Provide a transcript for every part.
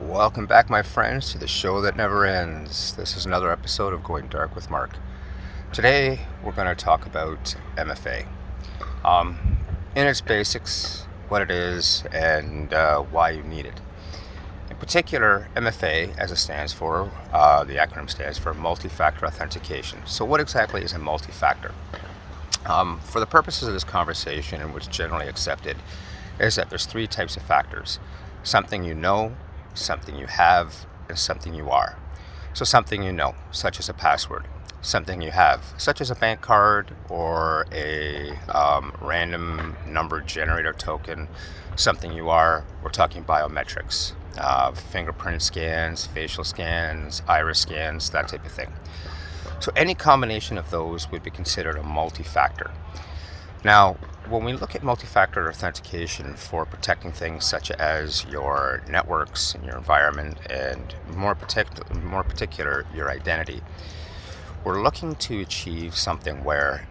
Welcome back, my friends, to the show that never ends. This is another episode of Going Dark with Mark. Today, we're going to talk about MFA. In its basics, what it is, and why you need it. In particular, MFA, as it stands for, the acronym stands for multi-factor authentication. So what exactly is a multi-factor? For the purposes of this conversation, and what's generally accepted, is that there's three types of factors. Something you know, something you have, and something you are. So something you know, such as a password. Something you have, such as a bank card or a random number generator token. Something you are, we're talking biometrics. Fingerprint scans, facial scans, iris scans, that type of thing. So any combination of those would be considered a multi-factor. Now, when we look at multi-factor authentication for protecting things such as your networks and your environment, and more particular, your identity, we're looking to achieve something where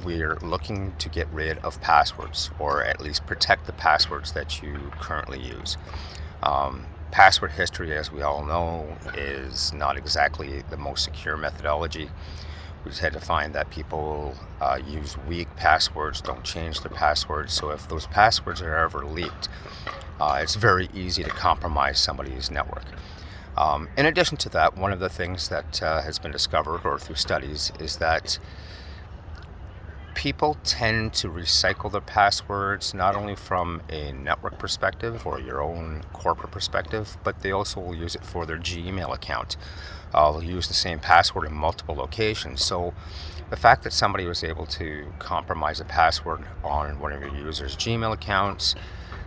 we're looking to get rid of passwords, or at least protect the passwords that you currently use. Password history, as we all know, is not exactly the most secure methodology. We tend to find that people use weak passwords, don't change their passwords. So if those passwords are ever leaked, it's very easy to compromise somebody's network. In addition to that, one of the things that has been discovered, or through studies, is that people tend to recycle their passwords, not only from a network perspective or your own corporate perspective, but they also will use it for their Gmail account. They'll use the same password in multiple locations. So the fact that somebody was able to compromise a password on one of your users' Gmail accounts,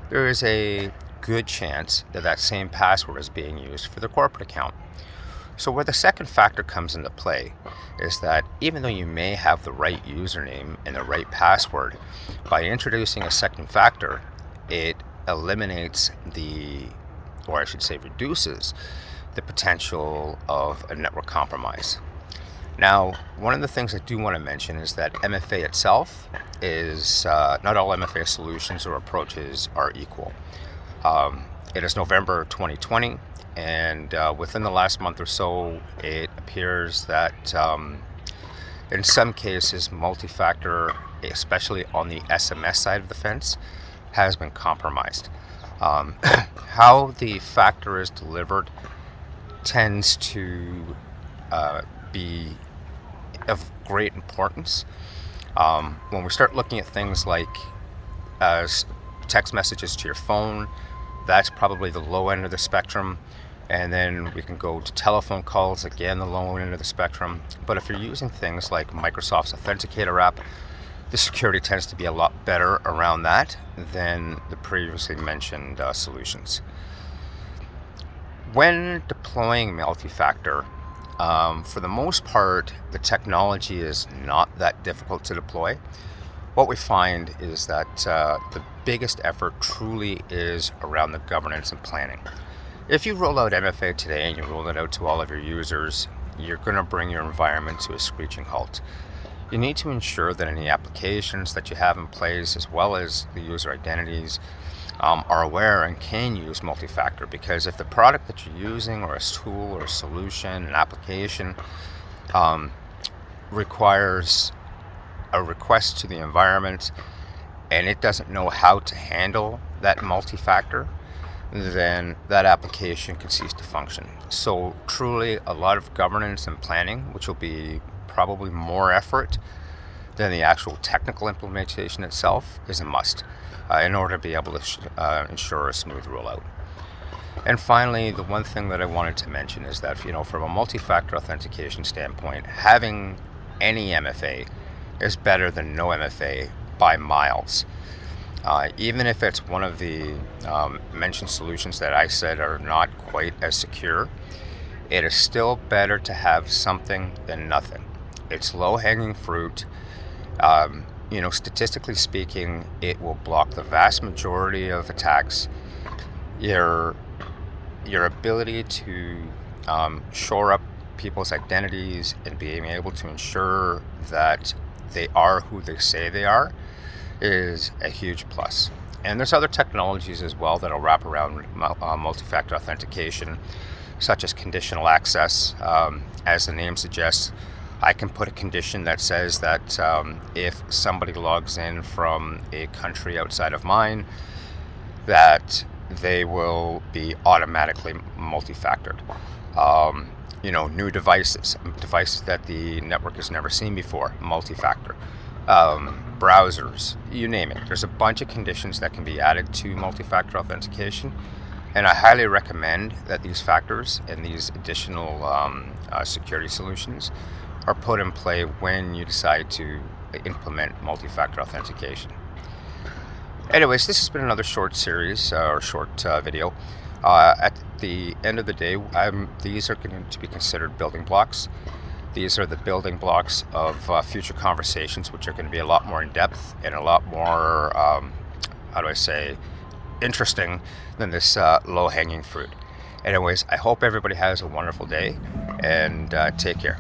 there is a good chance that that same password is being used for the corporate account. So where the second factor comes into play is that even though you may have the right username and the right password, by introducing a second factor, it eliminates reduces the potential of a network compromise. Now, one of the things I do want to mention is that MFA itself is, not all MFA solutions or approaches are equal. It is November 2020. And within the last month or so, it appears that in some cases, multi-factor, especially on the SMS side of the fence, has been compromised. How the factor is delivered tends to be of great importance. When we start looking at things like text messages to your phone, that's probably the low end of the spectrum. And then we can go to telephone calls, again, the low end of the spectrum. But if you're using things like Microsoft's Authenticator app, the security tends to be a lot better around that than the previously mentioned solutions. When deploying multi-factor, for the most part, the technology is not that difficult to deploy. What we find is that the biggest effort truly is around the governance and planning. If you roll out MFA today and you roll it out to all of your users, you're going to bring your environment to a screeching halt. You need to ensure that any applications that you have in place, as well as the user identities, are aware and can use multi-factor, because if the product that you're using, or a tool or a solution, an application, requires a request to the environment and it doesn't know how to handle that multi-factor, then that application can cease to function. So truly, a lot of governance and planning, which will be probably more effort than the actual technical implementation itself, is a must in order to be able to ensure a smooth rollout. And finally, the one thing that I wanted to mention is that, from a multi-factor authentication standpoint, having any MFA is better than no MFA by miles. Even if it's one of the mentioned solutions that I said are not quite as secure, it is still better to have something than nothing. It's low-hanging fruit. Statistically speaking, it will block the vast majority of attacks. Your ability to shore up people's identities and being able to ensure that they are who they say they are is a huge plus. And there's other technologies as well that'll wrap around multi-factor authentication, such as conditional access. As the name suggests, I can put a condition that says that if somebody logs in from a country outside of mine, that they will be automatically multi-factored. New devices that the network has never seen before, multi-factor. Browsers, you name it. There's a bunch of conditions that can be added to multi-factor authentication, and I highly recommend that these factors and these additional security solutions are put in play when you decide to implement multi-factor authentication. Anyways, this has been another short series or short video. At the end of the day, these are going to be considered building blocks. These are the building blocks of future conversations, which are going to be a lot more in depth and a lot more, interesting than this low-hanging fruit. Anyways, I hope everybody has a wonderful day, and take care.